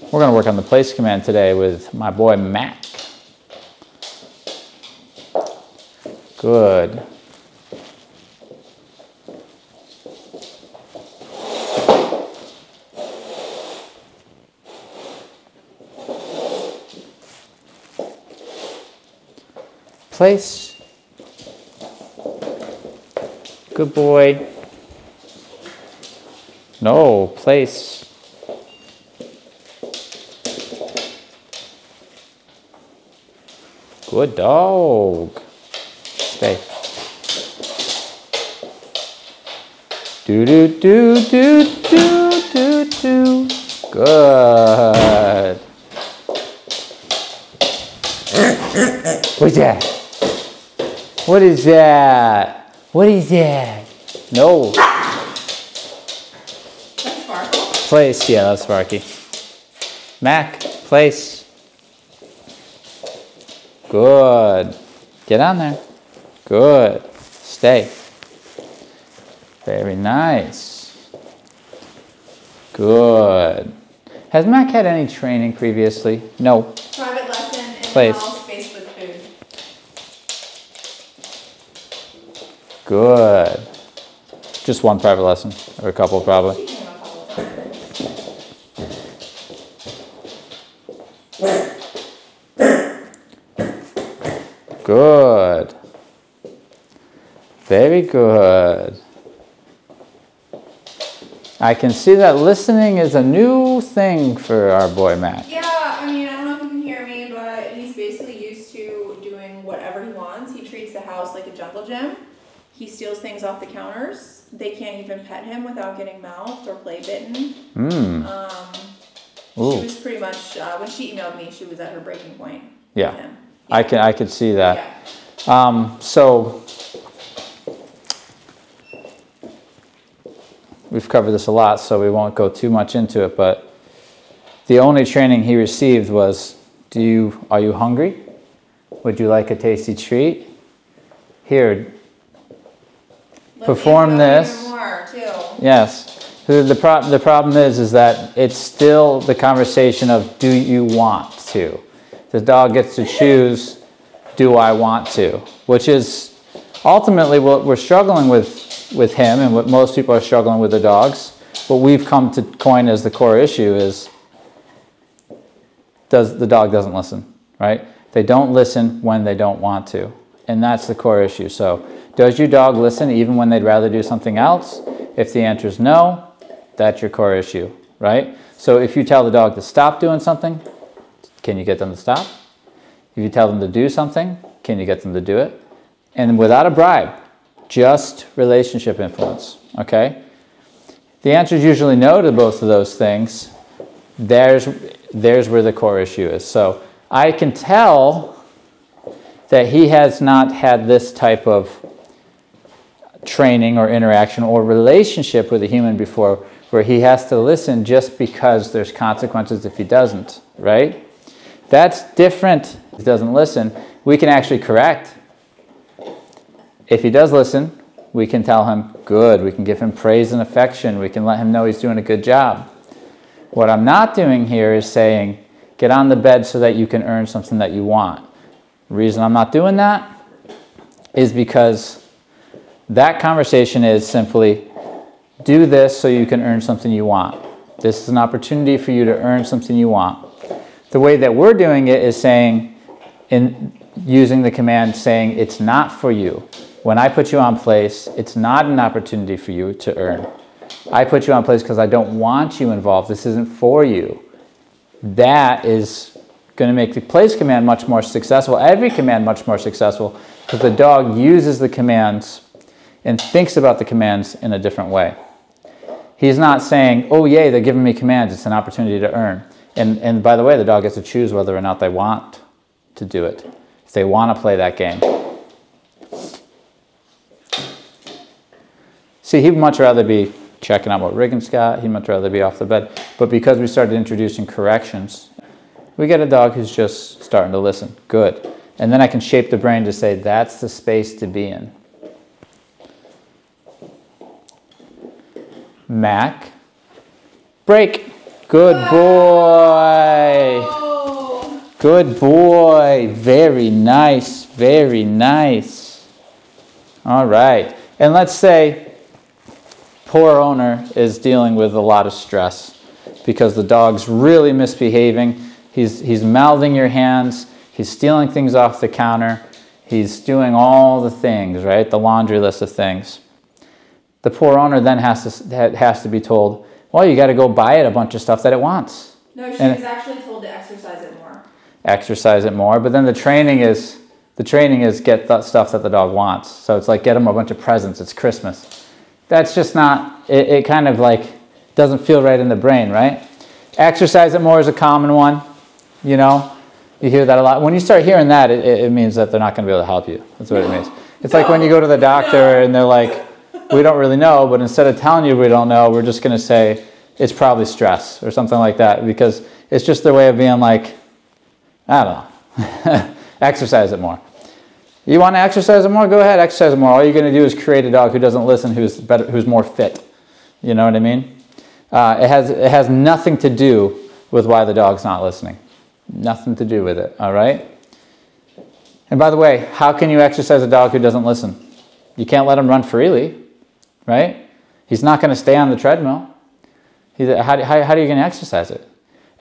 We're going to work on the place command today with my boy Mack. Good. Place. Good boy. No, place. Good dog. Stay. Do do do do do do do. Good. What's that? What is that? What is that? No. That's Sparkle. Place. Yeah, that's Sparky. Mack, place. Good. Get on there. Good. Stay. Very nice. Good. Has Mack had any training previously? No. Private lesson in Place. the house space with food. Good. Just one private lesson, or a couple probably. She came a couple of times. Good. Very good. I can see that listening is a new thing for our boy Mack. Yeah, I mean, I don't know if you can hear me, but he's basically used to doing whatever he wants. He treats the house like a jungle gym. He steals things off the counters. They can't even pet him without getting mouthed or play bitten. She was pretty much, when she emailed me, she was at her breaking point. Yeah, with him. I could see that. Yeah. So we've covered this a lot, so we won't go too much into it, but the only training he received was, are you hungry? Would you like a tasty treat? Here, perform this. Even more, too. Yes. The problem is that it's still the conversation of, do you want to? The dog gets to choose, do I want to? Which is ultimately what we're struggling with him, and what most people are struggling with their dogs. What we've come to coin as the core issue is the dog doesn't listen, right? They don't listen when they don't want to. And that's the core issue. So does your dog listen even when they'd rather do something else? If the answer is no, that's your core issue, right? So if you tell the dog to stop doing something, can you get them to stop? If you tell them to do something, can you get them to do it? And without a bribe, just relationship influence, okay? The answer is usually no to both of those things. There's where the core issue is. So I can tell that he has not had this type of training or interaction or relationship with a human before, where he has to listen just because there's consequences if he doesn't, right? That's different if he doesn't listen. We can actually correct. If he does listen, we can tell him, good. We can give him praise and affection. We can let him know he's doing a good job. What I'm not doing here is saying, get on the bed so that you can earn something that you want. The reason I'm not doing that is because that conversation is simply, do this so you can earn something you want. This is an opportunity for you to earn something you want. The way that we're doing it is saying, using the command saying, it's not for you. When I put you on place, it's not an opportunity for you to earn. I put you on place because I don't want you involved. This isn't for you. That is going to make the place command much more successful, every command much more successful, because the dog uses the commands and thinks about the commands in a different way. He's not saying, oh yay, they're giving me commands, it's an opportunity to earn. And by the way, the dog gets to choose whether or not they want to do it, if they want to play that game. See, he'd much rather be checking out what Riggins got, he'd much rather be off the bed. But because we started introducing corrections, we get a dog who's just starting to listen. Good. And then I can shape the brain to say, that's the space to be in. Mack, break. Good boy. Oh. Good boy. Very nice. Very nice. All right. And let's say poor owner is dealing with a lot of stress because the dog's really misbehaving. He's mouthing your hands. He's stealing things off the counter. He's doing all the things, right? The laundry list of things. The poor owner then has to be told, well, you got to go buy it a bunch of stuff that it wants. No, she was actually told to exercise it more. Exercise it more, but then the training is get the stuff that the dog wants. So it's like get him a bunch of presents. It's Christmas. That's just not. It kind of like doesn't feel right in the brain, right? Exercise it more is a common one. You know, you hear that a lot. When you start hearing that, it means that they're not going to be able to help you. That's what it means. It's like when you go to the doctor and they're like, we don't really know, but instead of telling you we don't know, we're just going to say it's probably stress or something like that, because it's just their way of being like, I don't know, exercise it more. You want to exercise it more? Go ahead, exercise it more. All you're going to do is create a dog who doesn't listen, who's better, who's more fit. You know what I mean? It has nothing to do with why the dog's not listening. Nothing to do with it, all right? And by the way, how can you exercise a dog who doesn't listen? You can't let him run freely, right? He's not going to stay on the treadmill. How are you going to exercise it?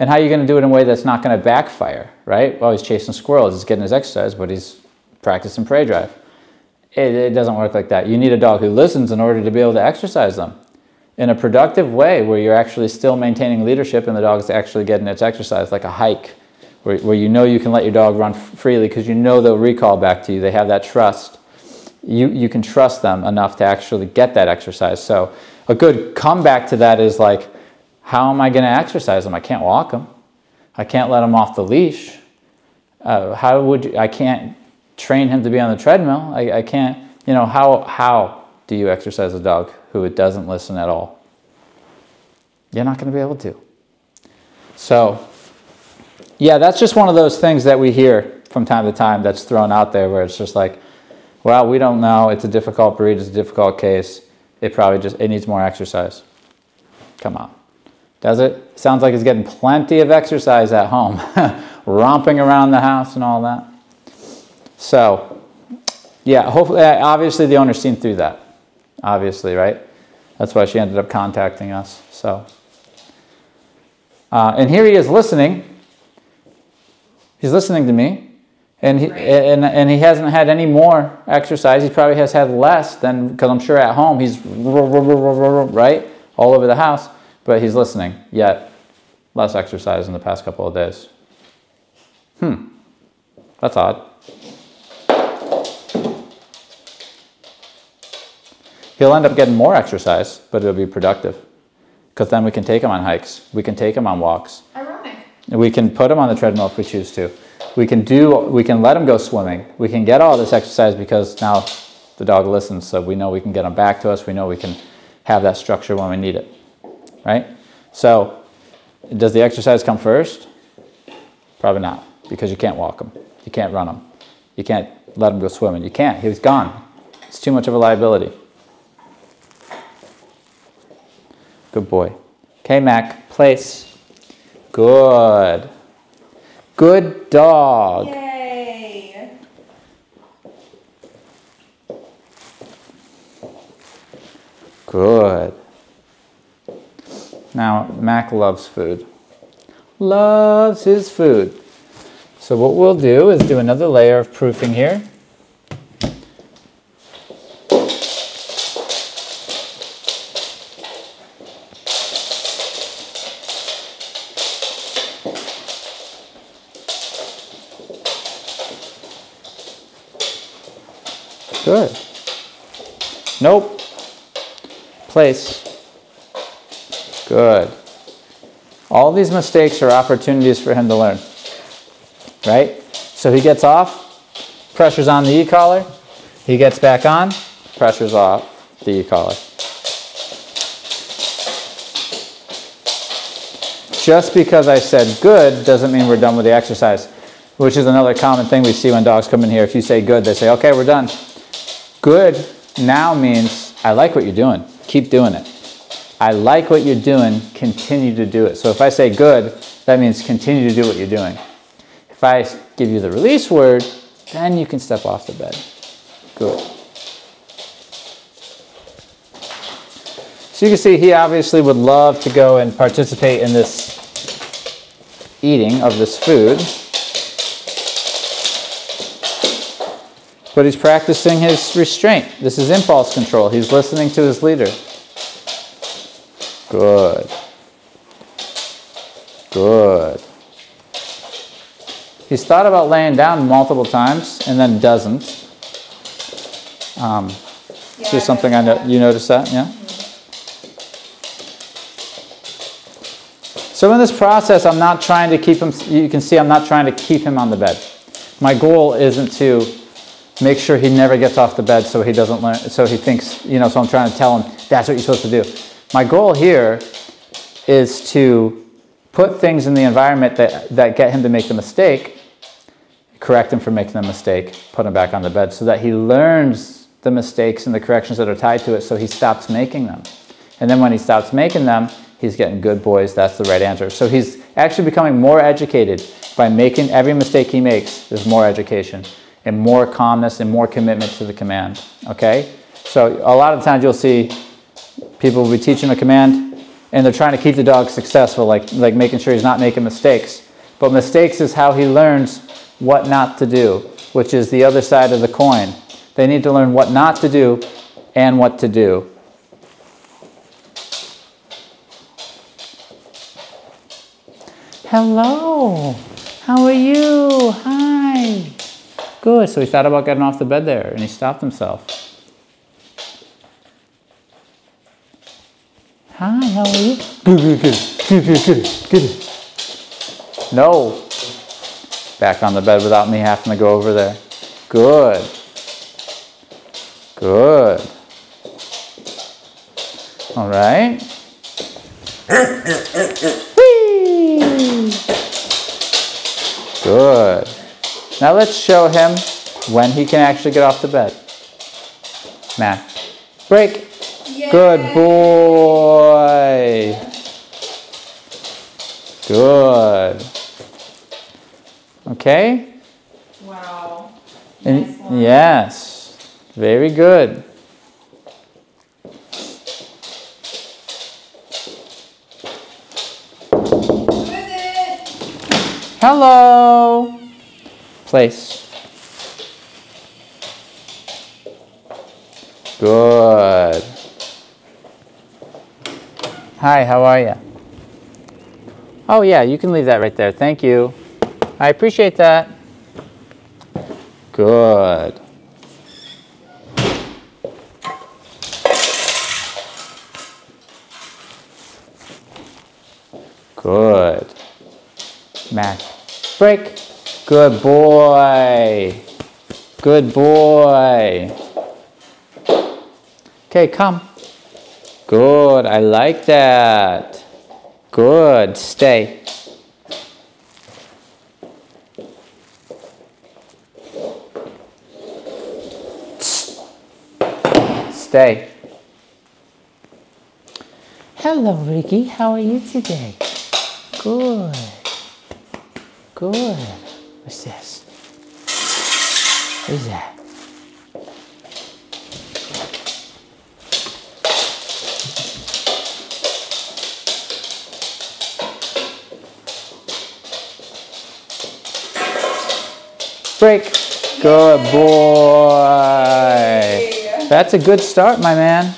And how are you going to do it in a way that's not going to backfire, right? Well, he's chasing squirrels, he's getting his exercise, but he's practicing prey drive. It doesn't work like that. You need a dog who listens in order to be able to exercise them in a productive way where you're actually still maintaining leadership and the dog's actually getting its exercise, like a hike, where you know you can let your dog run freely because you know they'll recall back to you. They have that trust. You can trust them enough to actually get that exercise. So a good comeback to that is like, how am I going to exercise them? I can't walk them. I can't let him off the leash. I can't train him to be on the treadmill. I can't, you know, how do you exercise a dog who it doesn't listen at all? You're not going to be able to. So, yeah, that's just one of those things that we hear from time to time that's thrown out there where it's just like, well, we don't know. It's a difficult breed. It's a difficult case. It needs more exercise. Come on. Does it? Sounds like it's getting plenty of exercise at home. Romping around the house and all that. So, yeah, hopefully, obviously the owner's seen through that. Obviously, right? That's why she ended up contacting us. So, and here he is listening. He's listening to me. And he hasn't had any more exercise. He probably has had less than, because I'm sure at home he's right all over the house, but he's listening. Yet less exercise in the past couple of days. That's odd. He'll end up getting more exercise, but it'll be productive, because then we can take him on hikes. We can take him on walks. Ironic. We can put him on the treadmill if we choose to. We can let him go swimming. We can get all this exercise because now the dog listens, so we know we can get him back to us. We know we can have that structure when we need it, right? So does the exercise come first? Probably not, because you can't walk him. You can't run him. You can't let him go swimming. You can't. He's gone. It's too much of a liability. Good boy. Okay, Mac, place. Good. Good dog. Yay. Good. Now, Mac loves food. Loves his food. So what we'll do is do another layer of proofing here. Good. Nope. Place. Good. All these mistakes are opportunities for him to learn. Right? So he gets off, pressure's on the e-collar. He gets back on, pressure's off the e-collar. Just because I said good doesn't mean we're done with the exercise, which is another common thing we see when dogs come in here. If you say good, they say, okay, we're done. Good now means, I like what you're doing. Keep doing it. I like what you're doing, continue to do it. So if I say good, that means continue to do what you're doing. If I give you the release word, then you can step off the bed. Good. So you can see he obviously would love to go and participate in this eating of this food. But he's practicing his restraint. This is impulse control. He's listening to his leader. Good. Good. He's thought about laying down multiple times and then doesn't. It's just something I know. You noticed that, yeah? So in this process, I'm not trying to keep him, you can see I'm not trying to keep him on the bed. My goal isn't to make sure he never gets off the bed so he doesn't learn, so he thinks, you know, so I'm trying to tell him that's what you're supposed to do. My goal here is to put things in the environment that get him to make the mistake, correct him for making the mistake, put him back on the bed so that he learns the mistakes and the corrections that are tied to it so he stops making them. And then when he stops making them, he's getting good boys, that's the right answer. So he's actually becoming more educated by making every mistake he makes. There's more education and more calmness and more commitment to the command, okay? So a lot of times you'll see people will be teaching a command and they're trying to keep the dog successful, like making sure he's not making mistakes. But mistakes is how he learns what not to do, which is the other side of the coin. They need to learn what not to do and what to do. Hello, how are you? Hi. Good, so he thought about getting off the bed there and he stopped himself. Hi, how are you? Good, good, good, good, good, good. No. Back on the bed without me having to go over there. Good. Good. All right. Whee! Good. Now let's show him when he can actually get off the bed. Mack. Break. Yay. Good boy. Good. Okay? Wow. And, nice one. yes. Very good. Who is it? Hello. Place. Good. Hi, how are you? Oh yeah, you can leave that right there. Thank you. I appreciate that. Good. Good. Mack. Break. Good boy. Good boy. Okay, come. Good. I like that. Good. Stay. Stay. Hello, Ricky. How are you today? Good. Good. What's this? What is that? Break. Good boy. That's a good start, my man.